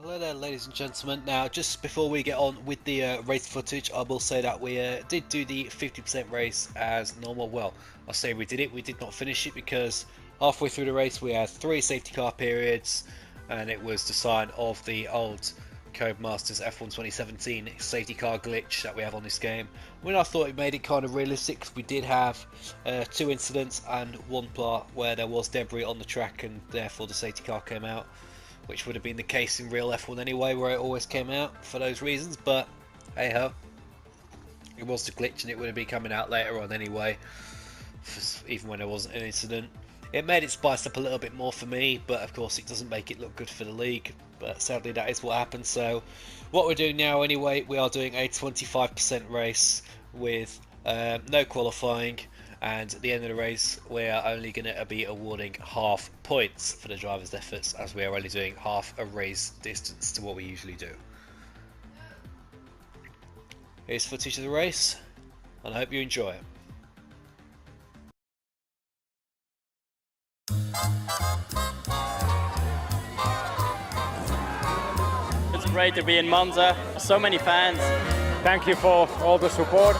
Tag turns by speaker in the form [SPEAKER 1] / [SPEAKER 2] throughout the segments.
[SPEAKER 1] Hello there, ladies and gentlemen. Now, just before we get on with the race footage, I will say that we did do the 50% race as normal. Well, I'll say we did it. We did not finish it because halfway through the race we had 3 safety car periods, and it was the sign of the old Codemasters F1 2017 safety car glitch that we have on this game. When I thought it made it kind of realistic, because we did have 2 incidents and 1 part where there was debris on the track and therefore the safety car came out, which would have been the case in real F1 anyway, where it always came out for those reasons. But hey ho, it was the glitch and it would have been coming out later on anyway, even when there wasn't an incident. It made it spiced up a little bit more for me, but of course it doesn't make it look good for the league. But sadly that is what happened. So what we're doing now anyway, we are doing a 25% race with no qualifying, and at the end of the race we are only going to be awarding half points for the driver's efforts, as we are only doing half a race distance to what we usually do. Here's footage of the race, and I hope you enjoy it.
[SPEAKER 2] It's great to be in Monza, so many fans.
[SPEAKER 3] Thank you for all the support.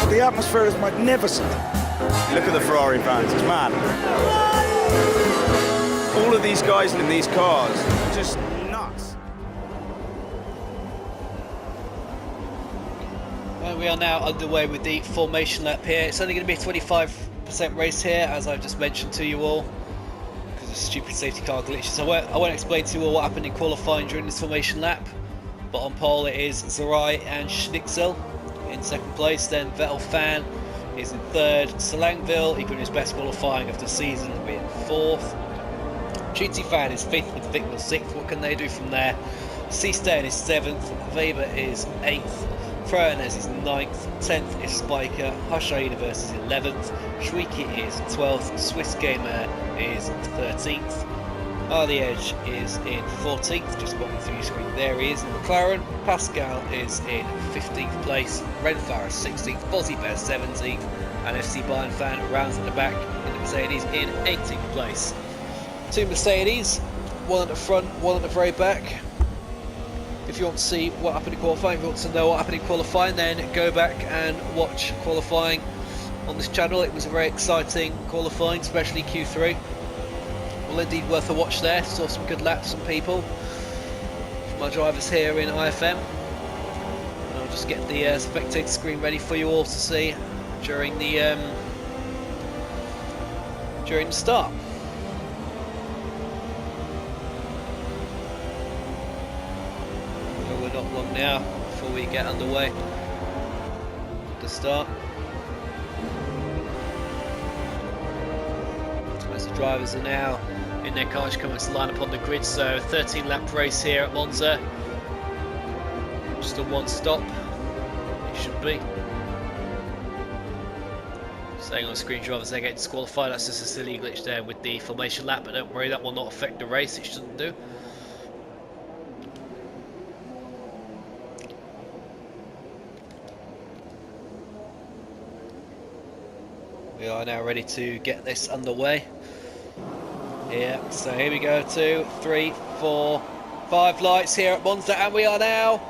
[SPEAKER 4] The atmosphere is magnificent.
[SPEAKER 5] Look at the Ferrari fans, it's mad. All of these guys in these cars are just nuts.
[SPEAKER 1] And we are now underway with the formation lap here. It's only going to be a 25% race here, as I've just mentioned to you all, because of stupid safety car glitches. I won't explain to you all what happened in qualifying during this formation lap, but on pole it is Zerai and Schnixel in second place. Then Vettel Fan is in third. Selangville, he put his best qualifying of the season, with fourth. GT Fan is fifth with Victor sixth. What can they do from there? C-Stain is seventh. Weber is eighth. Froenez is ninth. 10th is Spiker. Husha Universe is 11th. Schweiki is 12th. Swiss Gamer is 13th. The Edge is in 14th, just popping through your screen. There he is in McLaren. Pascal is in 15th place. Renfar is 16th. Fozzie Bear 17th. And FC Bayern Fan rounds at the back in the Mercedes in 18th place. 2 Mercedes, one at the front, one at the very back. If you want to see what happened in qualifying, if you want to know what happened in qualifying, then go back and watch qualifying on this channel. It was a very exciting qualifying, especially Q3. Well, indeed worth a watch there. Saw some good laps from people, from my drivers here in IFM. And I'll just get the spectator screen ready for you all to see during the start. Well, we're not long now before we get underway at the start. As the drivers are now in their cars coming to line up on the grid, so 13 lap race here at Monza. Just a one stop, it should be. Saying on the screen, drivers are getting disqualified. That's just a silly glitch there with the formation lap, but don't worry, that will not affect the race. It shouldn't do. We are now ready to get this underway. Yeah, so here we go, 2, 3, 4, 5 lights here at Monza, and we are now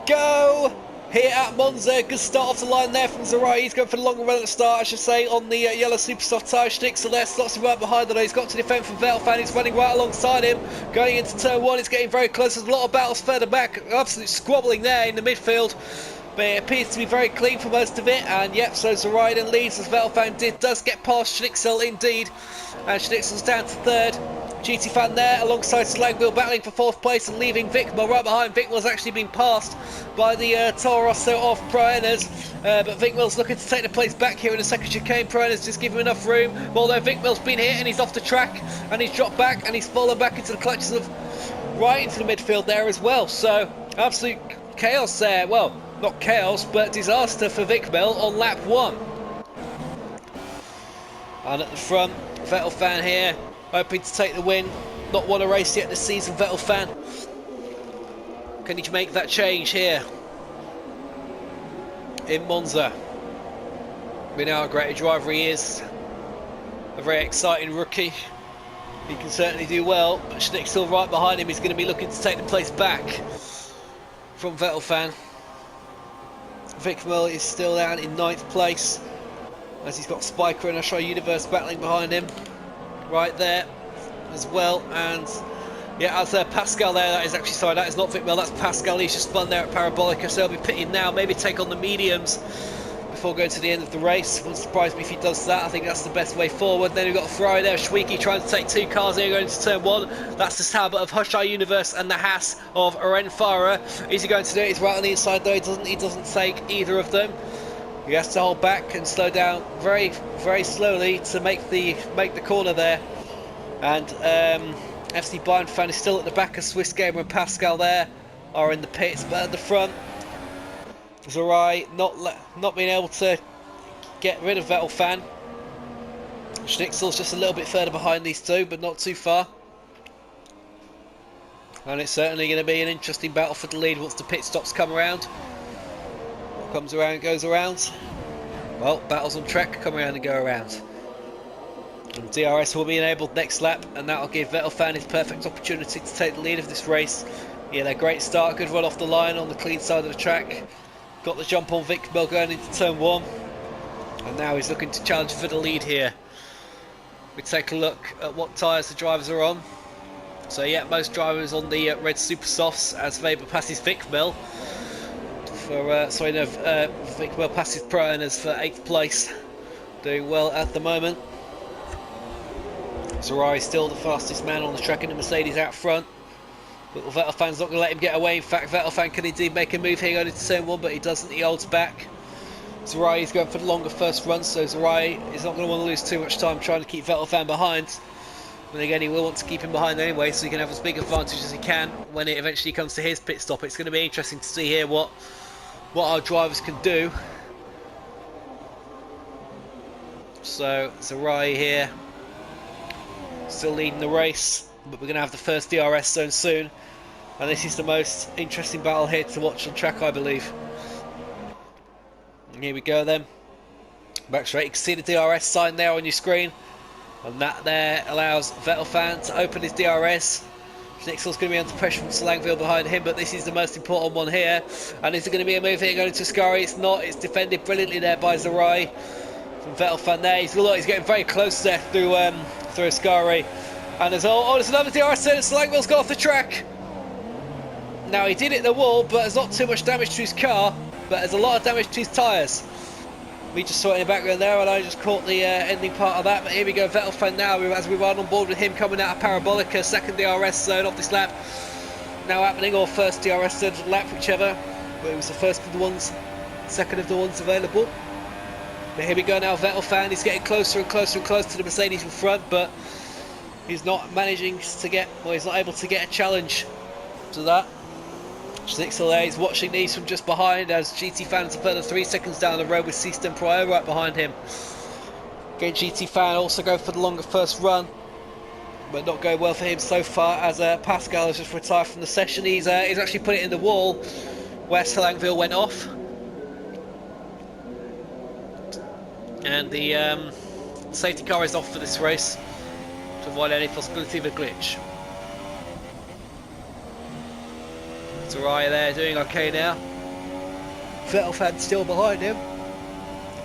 [SPEAKER 1] go here at Monza. Good start off the line there from Zerai. He's going for the longer run at the start, I should say, on the yellow super soft tyre. Schnixel there, slots him right behind the. He's got to defend from Vettel Fan. He's running right alongside him, going into turn 1. He's getting very close. There's a lot of battles further back, absolute squabbling there in the midfield. But it appears to be very clean for most of it, and yep, so Zerai then leads, as Vettel Fan does get past Schnixel indeed, and Schnixel's down to third. GT Fan there alongside Slangville, battling for fourth place and leaving Vicmar right behind. Vicmar's actually been passed by the Toro Rosso of Froenez, but Vicmar's looking to take the place back here in the second chicane. Froenez just giving him enough room, although Vicmar's been hit and he's off the track, and he's dropped back and he's fallen back into the clutches of right into the midfield there as well. So absolute chaos there. Well, not chaos, but disaster for Vicmar on lap 1. And at the front, Vettel Fan here, hoping to take the win. Not won a race yet this season, Vettel Fan. Can he make that change here in Monza? We know how great a driver he is. A very exciting rookie. He can certainly do well, but Schnixel right behind him is going to be looking to take the place back from Vettel. Vickmel is still down in 9th place, as he's got Spiker and Ashra Universe battling behind him right there as well. And yeah, as Pascal there, that is actually, sorry, that is not Vickmel, that's Pascal. He's just spun there at Parabolica, so he'll be pitting now, maybe take on the mediums before going to the end of the race. Wouldn't surprise me if he does that. I think that's the best way forward. Then we've got a Ferrari there, Schwiki trying to take 2 cars here going into turn 1. That's the Sauber of Hushai Universe and the Haas of Aren Farah. Is he going to do it? He's right on the inside though. He doesn't take either of them. He has to hold back and slow down very, very slowly to make the corner there. And FC Bayern fan is still at the back of Swiss Gamer and Pascal there are in the pits, but at the front Zarai not being able to get rid of Vettel. Schnixel's just a little bit further behind these two, but not too far. And it's certainly going to be an interesting battle for the lead once the pit stops come around. What comes around goes around. Well, battles on track come around and go around. And DRS will be enabled next lap, and that'll give Vettel his perfect opportunity to take the lead of this race. Yeah, a great start, good run off the line on the clean side of the track. Got the jump on Vickmel going into turn 1, and now he's looking to challenge for the lead here. We take a look at what tyres the drivers are on. So yeah, most drivers on the red super softs as Weber passes Vickmel. Vickmel passes Proeners for 8th place, doing well at the moment. Zarai is still the fastest man on the track in the Mercedes out front. But Vettel's not going to let him get away. In fact, Vettel can indeed make a move here going into turn 1, but he doesn't. He holds back. Zarai is going for the longer first run, so Zarai is not going to want to lose too much time trying to keep Vettel behind. But again, he will want to keep him behind anyway, so he can have as big advantage as he can when it eventually comes to his pit stop. It's going to be interesting to see here what our drivers can do. So Zarai here, still leading the race, but we're going to have the first DRS zone soon. And this is the most interesting battle here to watch on track, I believe. And here we go then. Back straight, you can see the DRS sign there on your screen. And that there allows Vettel to open his DRS. Schnixel's going to be under pressure from Slangville behind him, but this is the most important one here. And is there going to be a move here going to Ascari? It's not. It's defended brilliantly there by Zarai. From Vettel there. He's getting very close there through Ascari. And there's another DRS there, and Slangville's got off the track. Now he did hit the wall, but there's not too much damage to his car, but there's a lot of damage to his tyres. We just saw it in the background there, and I just caught the ending part of that. But here we go, Vettel now, as we run on board with him coming out of Parabolica, second DRS zone of this lap now happening, or first DRS zone of the lap, whichever. But it was the first of the ones, second of the ones available. But here we go now, Vettel he's getting closer and closer and closer to the Mercedes in front, but he's not managing to get, well, he's not able to get a challenge to that. Schnixel there is watching these from just behind as GT fans are further 3 seconds down the road with System Pro right behind him. Again, GT fan also go for the longer first run, but not going well for him so far as Pascal has just retired from the session. He's actually put it in the wall where Slangville went off. And the safety car is off for this race to avoid any possibility of a glitch. Zarai there doing okay now. Vettel still behind him,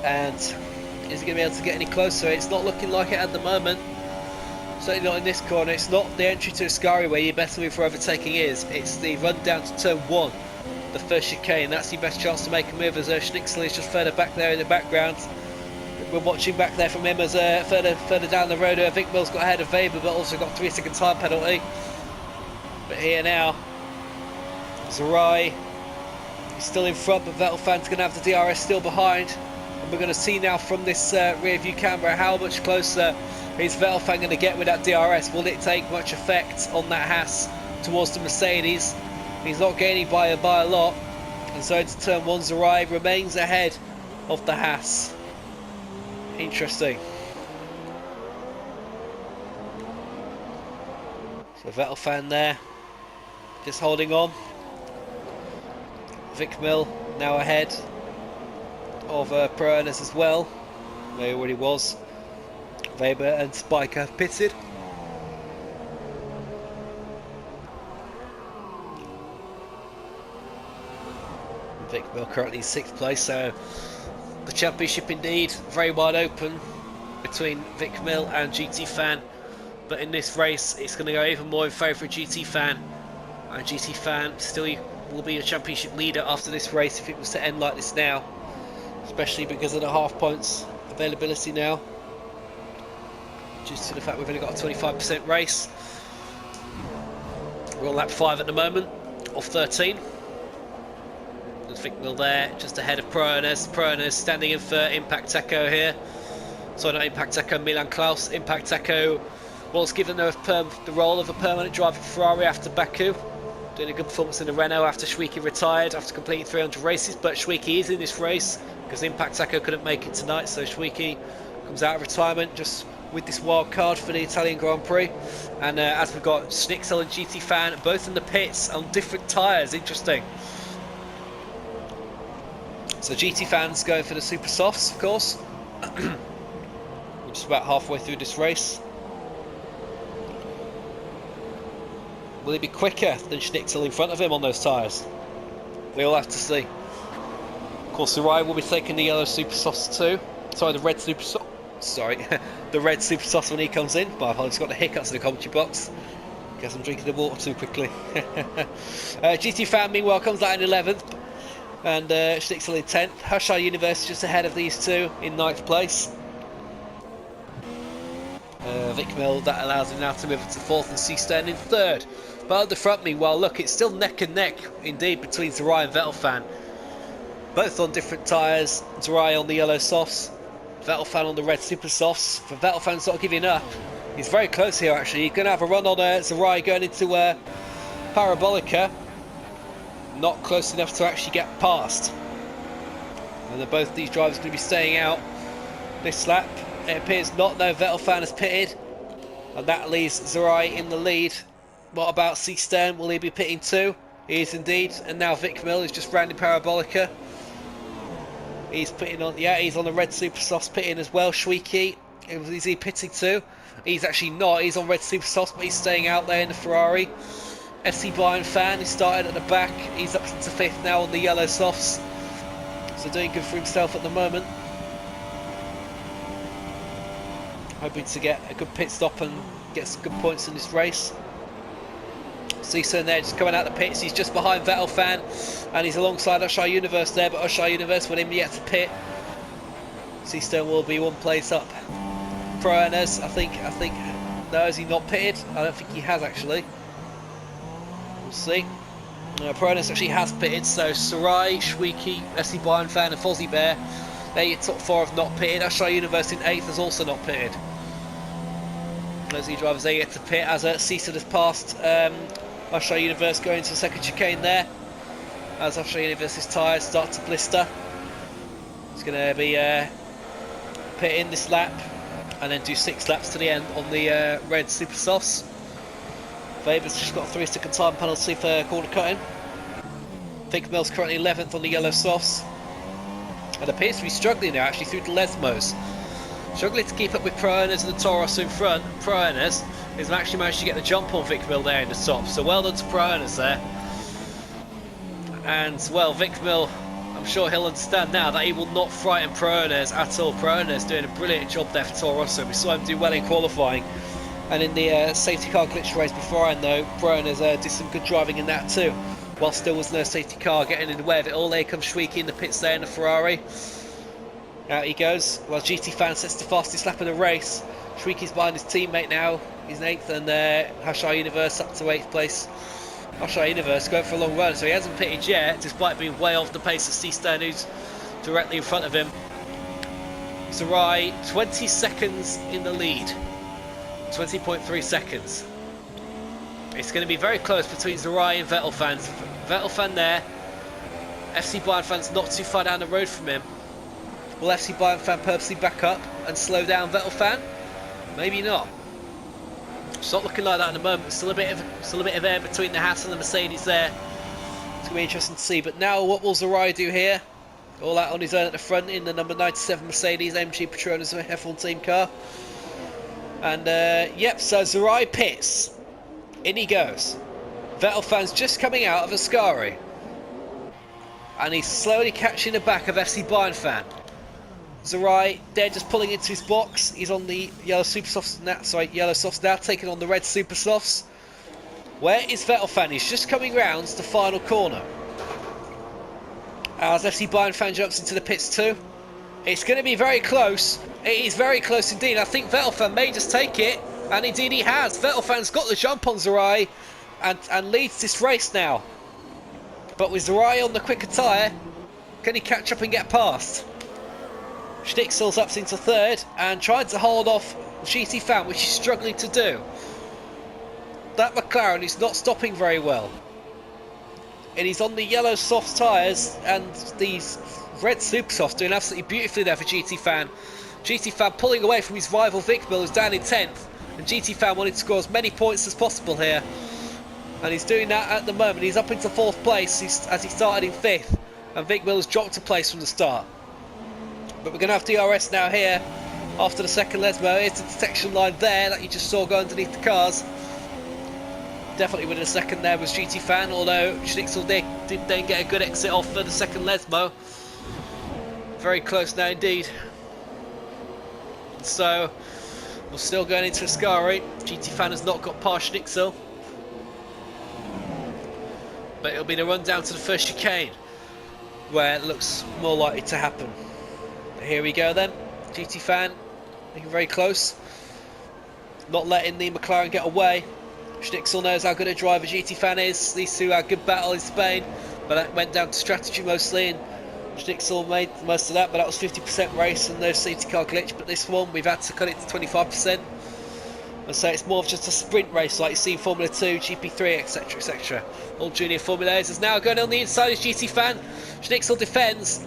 [SPEAKER 1] and is he going to be able to get any closer? It's not looking like it at the moment. Certainly not in this corner. It's not the entry to Ascari where your best move for overtaking is. It's the run down to turn 1, the first chicane. That's your best chance to make a move, as Schnixel is just further back there in the background. We're watching back there from him as further down the road. Vickmel's got ahead of Weber, but also got 3-second time penalty. But here now, Zarai is still in front, but Vettel going to have the DRS still behind. And we're going to see now from this rear view camera how much closer is Vettel going to get with that DRS. Will it take much effect on that Haas towards the Mercedes? He's not gaining by a lot, and so into turn 1, Zarai remains ahead of the Haas. Interesting. So Vettel there, just holding on. Vic Mill now ahead of Pro Ernest as well. There already was. Weber and Spiker pitted. Vic Mill currently in 6th place, so the championship indeed very wide open between Vic Mill and GT Fan. But in this race, it's going to go even more in favour of GT Fan. And GT Fan still will be a championship leader after this race if it was to end like this now. Especially because of the half points availability now. Due to the fact we've only got a 25% race. We're on lap 5 at the moment, of 13. There's Vic Mill there, just ahead of Pro Ernest. Pro Ernest standing in for Impact Echo here. Sorry, not Impact Echo, Milan Klaus. Impact Echo was given the role of a permanent driver for Ferrari after Baku, doing a good performance in the Renault after Schwicke retired after completing 300 races. But Schwicke is in this race because Impact Echo couldn't make it tonight, so Schwicke comes out of retirement just with this wild card for the Italian Grand Prix. And as we've got Schnixel and GT Fan both in the pits on different tyres, interesting. So GT Fan's going for the super softs, of course. We're just about halfway through this race. Will he be quicker than Schnixel in front of him on those tyres? We'll have to see. Of course, Sarai will be taking the yellow super softs too. Sorry, the red super softs. Sorry, the red super sauce when he comes in. But I've just got the hiccups in the commentary box. Guess I'm drinking the water too quickly. GT Fan meanwhile comes out in 11th and Schnixel in 10th. Hushai Universe just ahead of these two in 9th place. Vic Mill, that allows him now to move to 4th and C-Stern in 3rd. But at the front meanwhile, look, it's still neck and neck indeed between Zarai and Vettel Fan. Both on different tyres. Zarai on the yellow softs, Vettel Fan on the red super softs. For Vettel Fan's not giving up. He's very close here actually. He's going to have a run on Zarai going into Parabolica. Not close enough to actually get past. And both these drivers going to be staying out this lap. It appears not, no, Vettel Fan has pitted. And that leaves Zarai in the lead. What about C-Stern? Will he be pitting too? He is indeed. And now Vic Mill is just rounding Parabolica. He's pitting on, yeah, he's on the red super softs pitting as well. Schwicke, is he pitting too? He's actually not, he's on red super softs, but he's staying out there in the Ferrari. FC Bayern Fan, he started at the back, he's up into 5th now on the yellow softs. So doing good for himself at the moment. Hoping to get a good pit stop and get some good points in this race. C-Stern there just coming out the pits, he's just behind Vettel Fan and he's alongside Hushai Universe there, but Hushai Universe with him yet to pit. C-Stern will be one place up. Pro Ernest, I think, no, has he not pitted? I don't think he has actually. We'll see. Pro Ernest actually has pitted, so Sarai, Schwicke, FC Bayern Fan and Fozzie Bear, they're your top 4 have not pitted. Hushai Universe in 8th has also not pitted. Those are your drivers there yet to pit as C-Stern has passed Hushai Universe going to the second chicane there. As Hushai Universe's tyres start to blister. It's going to be pitting this lap and then do 6 laps to the end on the red super softs. Weber's just got a 3-second time penalty for corner cutting. Vic Mill's currently 11th on the yellow softs. And appears to be struggling now actually through the Lesmos. Struggling to keep up with Pro Ernest and the Toros in front. Pro Ernest has actually managed to get the jump on Vic Mill there in the top. So well done to Pro Ernest there. And well, Vic Mill, I'm sure he'll understand now that he will not frighten Pro Ernest at all. Pro Ernest doing a brilliant job there for Toro Rosso. We saw him do well in qualifying. And in the safety car glitch race beforehand though, Pro Ernest did some good driving in that too. While still was no safety car getting in the way of it all. There comes Schwicke in the pits there in the Ferrari. Out he goes. Well, GT Fan sets the fastest lap of the race. Schwicke's behind his teammate now. He's in 8th and Hushai Universe up to 8th place. Hushai Universe going for a long run, so he hasn't pitted yet, despite being way off the pace of C-Stern, who's directly in front of him. Sarai, 20 seconds in the lead. 20.3 seconds. It's going to be very close between Zarai and Vettel Fans. Vettel Fan there. FC Bayern Fan's not too far down the road from him. Will FC Bayern Fan purposely back up and slow down Vettel Fan? Maybe not. It's not looking like that at the moment. Still a bit of air between the Haas and the Mercedes there. going to be interesting to see. But now what will Zerai do here? All out on his own at the front in the number 97 Mercedes AMG Petronas F1 team car. And yep, so Zerai pits. In he goes. Vettel fan's just coming out of Ascari. And he's slowly catching the back of FC Bayern fan. Zerai, they're just pulling into his box. He's on the yellow super softs now, yellow softs now, taking on the red super softs. Where is Vettel fan? He's just coming round the final corner. As FC Bayern fan jumps into the pits too. It's going to be very close. It is very close indeed. I think Vettel fan may just take it, and indeed he has. Vettel fan's got the jump on Zerai and leads this race now. But with Zerai on the quicker tyre, can he catch up and get past? Schnixel's up into third and tried to hold off GT fan, which he's struggling to do. That McLaren is not stopping very well. And he's on the yellow soft tyres, and these red super softs doing absolutely beautifully there for GT fan. GT fan pulling away from his rival Vic Mill, who's down in 10th, and GT fan wanted to score as many points as possible here. And he's doing that at the moment. He's up into 4th place as he started in 5th, and Vic Mill has dropped a place from the start. But we're going to have DRS now here after the second Lesmo. Here's the detection line there that you just saw go underneath the cars. Definitely winning a second there was GT fan, although Schnixel did then get a good exit off for the second Lesmo. Very close now indeed. So we're still going into Ascari. GT fan has not got past Schnixel. But it'll be the run down to the first chicane where it looks more likely to happen. Here we go then. GT fan looking very close. Not letting the McLaren get away. Schnixel knows how good a driver GT fan is. These two had a good battle in Spain, but that went down to strategy mostly, and Schnixel made most of that, but that was 50% race and no safety car glitch. But this one we've had to cut it to 25%, and so it's more of just a sprint race like you see in Formula 2, GP3, etc, etc. All junior Formula A's is now going on the inside is GT fan. Schnixel defends.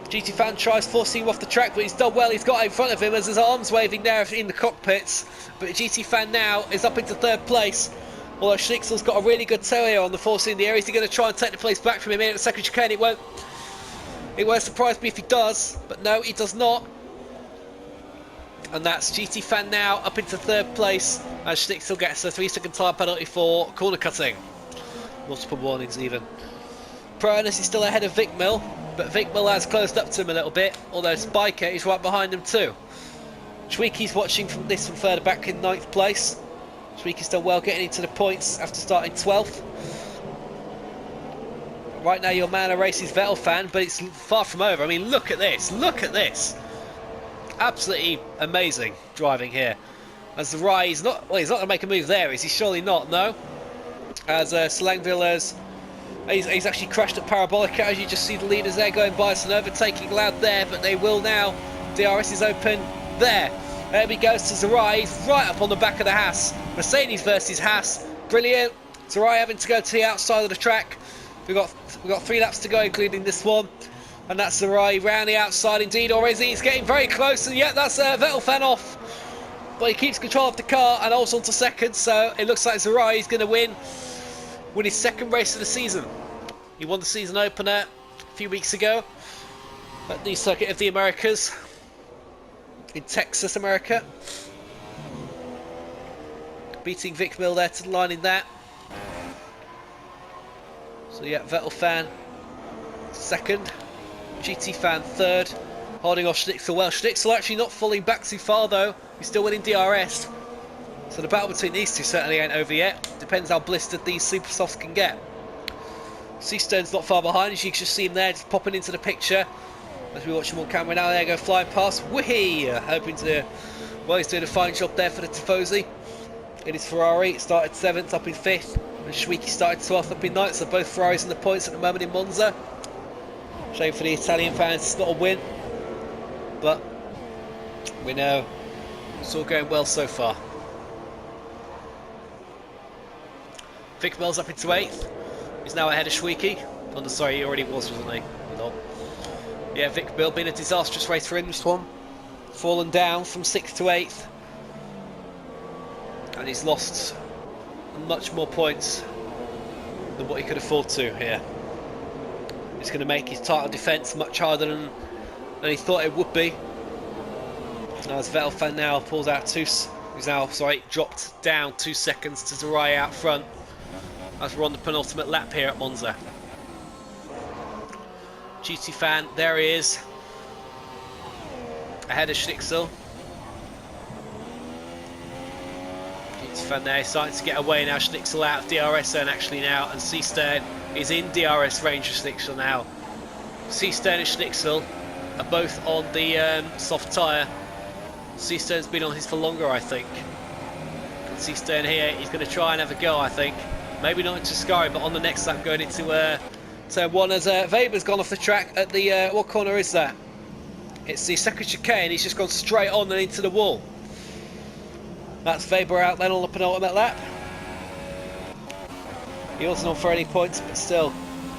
[SPEAKER 1] GT fan tries forcing him off the track, but he's done well. He's got in front of him as his arms waving there in the cockpits. But GT fan now is up into 3rd place. Although Schnixel's got a really good tail here on the force in the air. Is he going to try and take the place back from him in at the second chicane? It won't surprise me if he does, but no, he does not. And that's GT fan now up into 3rd place as Schnixel gets a 3-second tyre penalty for corner cutting. Multiple warnings even. Proanus is still ahead of Vic Mill, but Vic Mill has closed up to him a little bit, although Spiker is right behind him too. Schweeke's watching from further back in 9th place. Schweeke's done well getting into the points after starting 12th. Right now your man of race is Vettel fan, but it's far from over. I mean, look at this, look at this. Absolutely amazing driving here. As the Rai, he's not going to make a move there, is he? Surely not, no. As Selangville he's actually crashed at Parabolica, as you just see the leaders there going by. It's an overtaking loud there, but they will now. DRS is open there. There he goes to Zerai. He's right up on the back of the Haas. Mercedes versus Haas. Brilliant. Zerai having to go to the outside of the track. We've got 3 laps to go, including this one. And that's Zerai round the outside indeed, or is he? He's getting very close, and yeah, that's Vettel fan off. But he keeps control of the car and holds on to second, so it looks like Zerai is going to win his second race of the season. He won the season opener a few weeks ago at the Circuit of the Americas in Texas, America. Beating Vic Mill there to the line in that. So yeah, Vettel fan second, GT fan third, holding off Schnixel well. Schnixel actually not falling back too far though, he's still winning DRS. So the battle between these two certainly ain't over yet. Depends how blistered these super softs can get. Seastone's not far behind, as you can just see him there, just popping into the picture. As we watch him on camera now, there go flying past. Whee! Hoping to, well, he's doing a fine job there for the Tifosi. In his Ferrari, it started 7th, up in 5th. And Schweeke started 12th, up in 9th. So both Ferraris in the points at the moment in Monza. Shame for the Italian fans, it's not a win. But we know it's all going well so far. Vic Mill's up into 8th. He's now ahead of Schweeke. Oh, sorry, he already was, wasn't he? No. Yeah, Vic Mill been a disastrous race for him this one. Fallen down from 6th to 8th. And he's lost much more points than what he could afford to here. It's going to make his title defence much harder than he thought it would be. As Vettel fan now pulls out dropped down 2 seconds to Zirai out front as we're on the penultimate lap here at Monza. GT fan, there he is, ahead of Schnixel. GT fan now starting to get away now. Schnixel out of DRS zone actually now, and C-Stern is in DRS range of Schnixel now. C-Stern and Schnixel are both on the soft tyre. C-Stern's been on his for longer, I think. C-Stern here, he's going to try and have a go, I think. Maybe not into Sky, but on the next lap going into turn 1 as Weber's gone off the track at the... what corner is that? It's the second chicane. He's just gone straight on and into the wall. That's Weber out then on the penultimate lap. He wasn't on for any points, but still,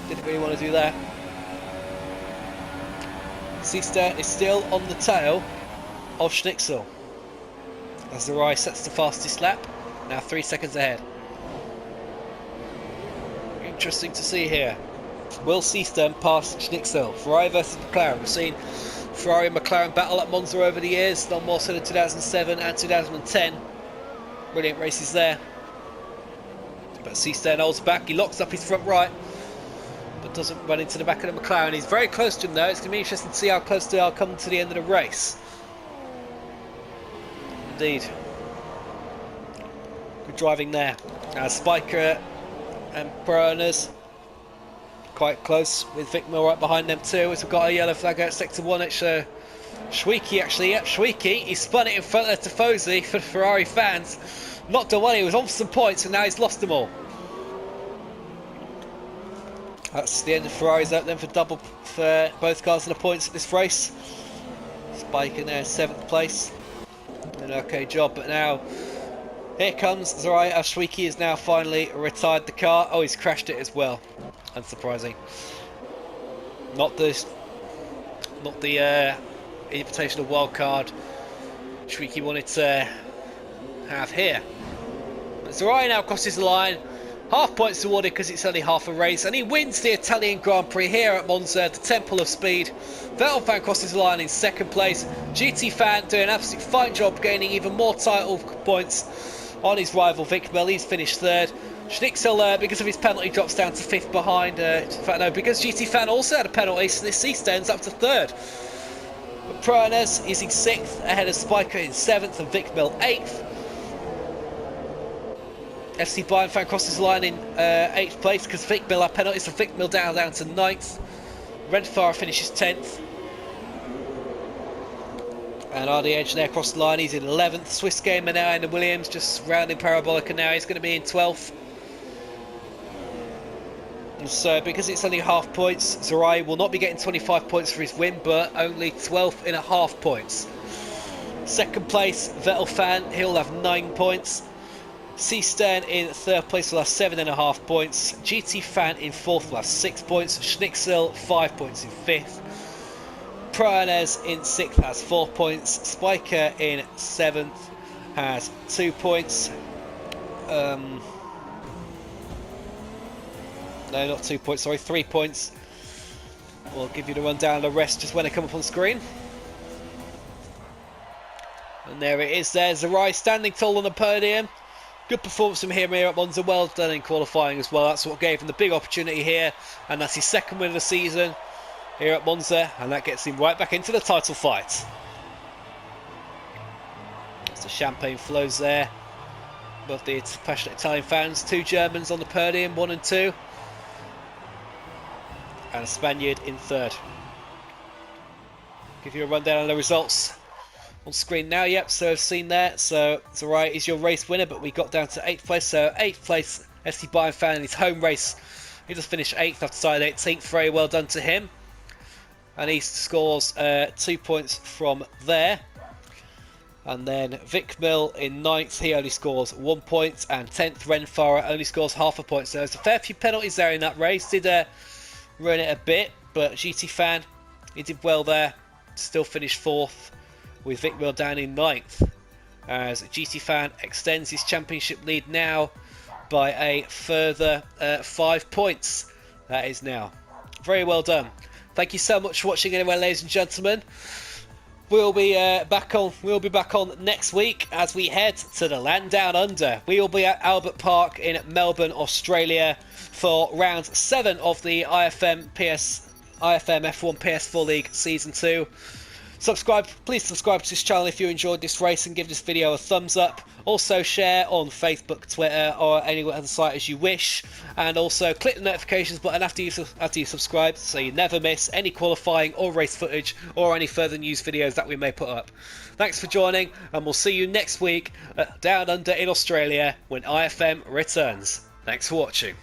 [SPEAKER 1] didn't really want to do that. C-Stern is still on the tail of Schnixel as Zirai sets the fastest lap, now 3 seconds ahead. Interesting to see here. Will C-Stern pass Schnixel? Ferrari versus McLaren. We've seen Ferrari and McLaren battle at Monza over the years, none more so in 2007 and 2010. Brilliant races there. But C-Stern holds back, he locks up his front right, but doesn't run into the back of the McLaren. He's very close to him though. It's going to be interesting to see how close they are coming to the end of the race. Indeed. Good driving there. Spiker and Berners quite close with Vic Mill right behind them too, as we've got a yellow flag out sector 1. It's Schweiki actually. Yep, Schweiki. He spun it in front of Tifosi for the Ferrari fans. Knocked away. He was on for some points and now he's lost them all. That's the end of Ferrari's out then for both cars in the points at this race. Spike in there in 7th place. An okay job, but now here comes Zirai. Ashwiki has now finally retired the car. Oh, he's crashed it as well. Unsurprising. Not the invitational wildcard Shwiki wanted to have here. But Zirai now crosses the line. Half points awarded because it's only half a race, and he wins the Italian Grand Prix here at Monza, the Temple of Speed. Vettel fan crosses the line in 2nd place. GT fan doing an absolutely fine job, gaining even more title points on his rival Vic Mill. He's finished 3rd. Schnixel, because of his penalty, drops down to 5th behind. In fact, no, because GT fan also had a penalty, so this C-Stands up to 3rd. But Pranes is in 6th, ahead of Spiker in 7th and Vic Mill 8th. FC Bayern fan crosses the line in 8th place because Vic Mill had penalties, so Vic Mill down to 9th. Rennfahrer finishes 10th. And RD Engineer across the line, he's in 11th. Swiss Gamer now in the Williams, just rounding Parabolica now, he's going to be in 12th. And so, because it's only half points, Zirai will not be getting 25 points for his win, but only 12.5 points. 2nd place, Vettel fan, he'll have 9 points. C-Stern in 3rd place will have 7.5 points. GT fan in 4th will have 6 points. Schnixel 5 points in 5th. Pranes in 6th has 4 points. Spiker in 7th has 2 points. No, not 2 points, sorry, 3 points. We'll give you the rundown of the rest just when they come up on screen. And there it is there, Zirai standing tall on the podium. Good performance from him here at Monza, well done in qualifying as well. That's what gave him the big opportunity here, and that's his 2nd win of the season here at Monza, and that gets him right back into the title fight. As the champagne flows there, both the passionate Italian fans, 2 Germans on the podium, 1 and 2, and a Spaniard in 3rd. Give you a rundown of the results on screen now. Yep, so I've seen that. So Zirai is your race winner, but we got down to 8th place. So 8th place, FC Bayern fan in his home race. He just finished 8th after starting 18th. Very well done to him. And he scores 2 points from there. And then Vic Mill in 9th, he only scores 1 point. And 10th, Rennfahrer only scores half a point. So there's a fair few penalties there in that race. Did ruin it a bit, but GT fan, he did well there. Still finished 4th. With Vic Mill down in 9th, as GT fan extends his championship lead now by a further 5 points. That is now. Very well done. Thank you so much for watching anyway, ladies and gentlemen. We'll be back on next week as we head to the land down under. We will be at Albert Park in Melbourne, Australia for round 7 of the IFM F1 PS4 League Season 2. Please subscribe to this channel if you enjoyed this race and give this video a thumbs up. Also share on Facebook, Twitter or any other site as you wish, and also click the notifications button after you subscribe so you never miss any qualifying or race footage or any further news videos that we may put up. Thanks for joining, and we'll see you next week Down Under in Australia when IFM returns. Thanks for watching.